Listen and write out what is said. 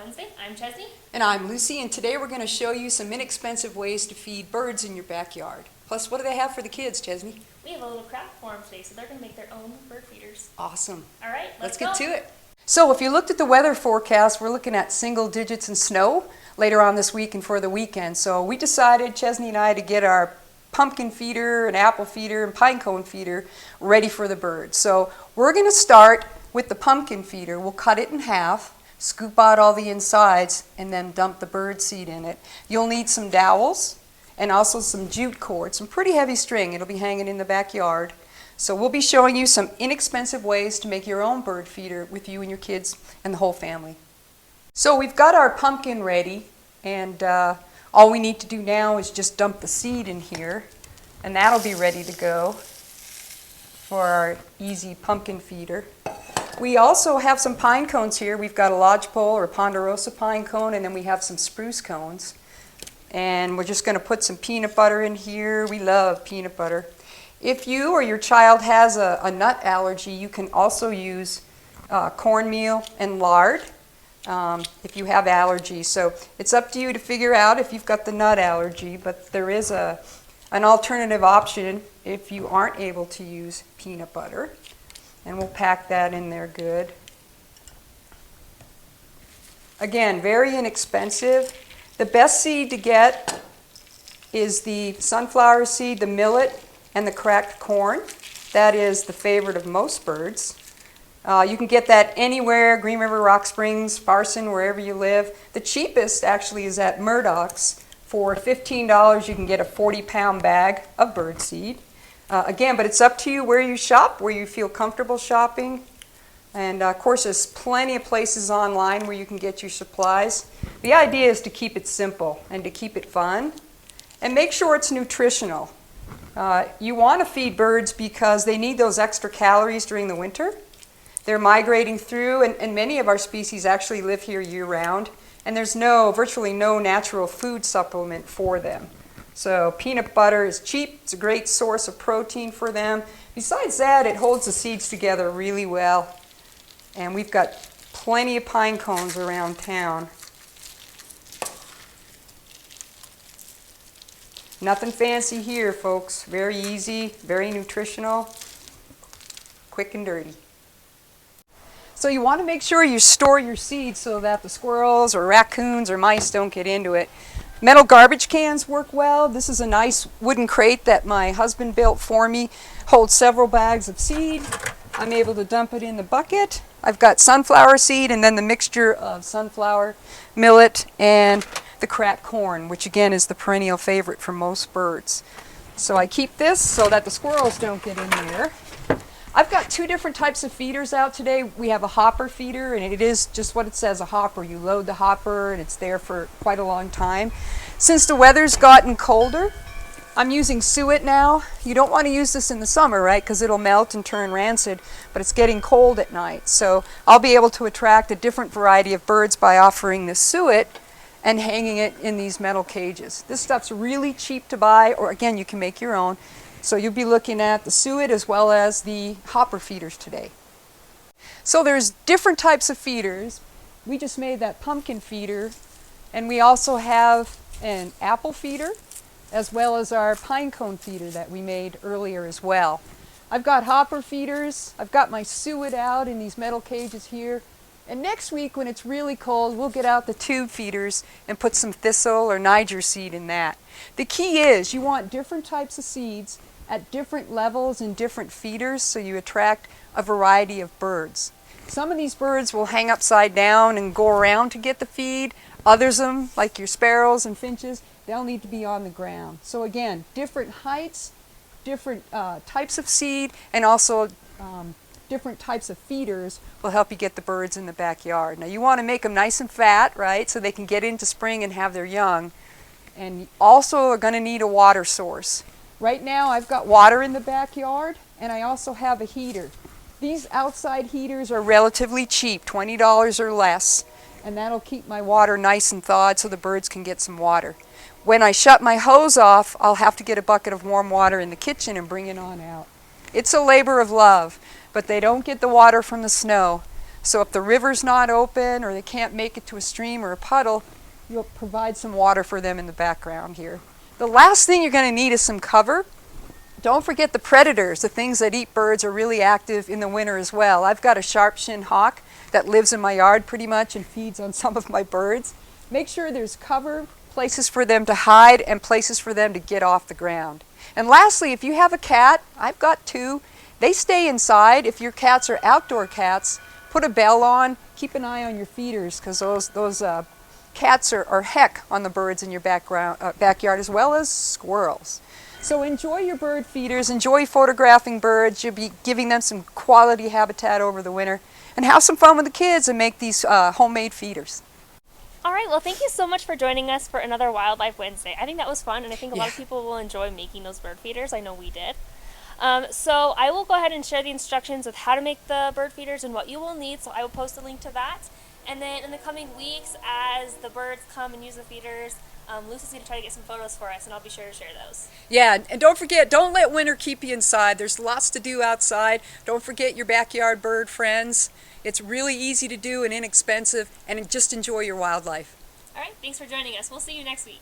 Wednesday. I'm Chesney. And I'm Lucy, and today we're going to show you some inexpensive ways to feed birds in your backyard. Plus, what do they have for the kids, Chesney? We have a little craft for them today, so they're going to make their own bird feeders. Awesome. All right, let's get to it. So if you looked at the weather forecast, we're looking at single digits in snow later on this week and for the weekend. So we decided, Chesney and I, to get our pumpkin feeder, an apple feeder, and pine cone feeder ready for the birds. So we're going to start with the pumpkin feeder. We'll cut it in half, scoop out all the insides, and then dump the bird seed in it. You'll need some dowels and also some jute cord, some pretty heavy string. It'll be hanging in the backyard. So we'll be showing you some inexpensive ways to make your own bird feeder with you and your kids and the whole family. So we've got our pumpkin ready, and all we need to do now is just dump the seed in here, and that'll be ready to go for our easy pumpkin feeder. We also have some pine cones here. We've got a lodgepole or ponderosa pine cone, and then we have some spruce cones. And we're just going to put some peanut butter in here. We love peanut butter. If you or your child has a nut allergy, you can also use cornmeal and lard if you have allergies. So it's up to you to figure out if you've got the nut allergy, but there is an alternative option if you aren't able to use peanut butter. And we'll pack that in there good. Again, very inexpensive. The best seed to get is the sunflower seed, the millet, and the cracked corn. That is the favorite of most birds. You can get that anywhere, Green River, Rock Springs, Farson, wherever you live. The cheapest actually is at Murdoch's. For $15 you can get a 40-pound bag of bird seed. Again, but it's up to you where you shop, where you feel comfortable shopping. And of course, there's plenty of places online where you can get your supplies. The idea is to keep it simple and to keep it fun. And make sure it's nutritional. You want to feed birds because they need those extra calories during the winter. They're migrating through, and many of our species actually live here year-round. And there's virtually no natural food supplement for them. So peanut butter is cheap. It's a great source of protein for them. Besides that, it holds the seeds together really well. And we've got plenty of pine cones around town. Nothing fancy here, folks. Very easy, very nutritional, quick and dirty. So you want to make sure you store your seeds so that the squirrels or raccoons or mice don't get into it. Metal garbage cans work well. This is a nice wooden crate that my husband built for me. Holds several bags of seed. I'm able to dump it in the bucket. I've got sunflower seed and then the mixture of sunflower, millet, and the cracked corn, which again is the perennial favorite for most birds. So I keep this so that the squirrels don't get in there. I've got two different types of feeders out today. We have a hopper feeder, and it is just what it says, a hopper. You load the hopper and it's there for quite a long time. Since the weather's gotten colder, I'm using suet now. You don't want to use this in the summer, right? Because it'll melt and turn rancid, but it's getting cold at night. So I'll be able to attract a different variety of birds by offering the suet and hanging it in these metal cages. This stuff's really cheap to buy, or again, you can make your own. So you'll be looking at the suet as well as the hopper feeders today. So there's different types of feeders. We just made that pumpkin feeder, and we also have an apple feeder as well as our pine cone feeder that we made earlier as well. I've got hopper feeders. I've got my suet out in these metal cages here. And next week when it's really cold, we'll get out the tube feeders and put some thistle or Niger seed in that. The key is you want different types of seeds at different levels in different feeders so you attract a variety of birds. Some of these birds will hang upside down and go around to get the feed. Others of them, like your sparrows and finches, they'll need to be on the ground. So again, different heights, different types of seed, and also different types of feeders will help you get the birds in the backyard. Now you want to make them nice and fat, right, so they can get into spring and have their young. And you also are going to need a water source. Right now I've got water in the backyard, and I also have a heater. These outside heaters are relatively cheap, $20 or less, and that'll keep my water nice and thawed so the birds can get some water. When I shut my hose off, I'll have to get a bucket of warm water in the kitchen and bring it on out. It's a labor of love, but they don't get the water from the snow. So if the river's not open or they can't make it to a stream or a puddle, you'll provide some water for them in the background here. The last thing you're going to need is some cover. Don't forget the predators, the things that eat birds are really active in the winter as well. I've got a sharp-shinned hawk that lives in my yard pretty much and feeds on some of my birds. Make sure there's cover, places for them to hide, and places for them to get off the ground. And lastly, if you have a cat, I've got two, they stay inside. If your cats are outdoor cats, put a bell on, keep an eye on your feeders, because those cats are heck on the birds in your backyard, as well as squirrels. So enjoy your bird feeders, enjoy photographing birds. You'll be giving them some quality habitat over the winter, and have some fun with the kids and make these homemade feeders. All right, well, thank you so much for joining us for another Wildlife Wednesday. I think that was fun, and I think a lot of people will enjoy making those bird feeders. I know we did. So I will go ahead and share the instructions with how to make the bird feeders and what you will need, so I will post a link to that. And then in the coming weeks, as the birds come and use the feeders, Lucy's going to try to get some photos for us, and I'll be sure to share those. Yeah, and don't forget, don't let winter keep you inside. There's lots to do outside. Don't forget your backyard bird friends. It's really easy to do and inexpensive, and just enjoy your wildlife. All right, thanks for joining us. We'll see you next week.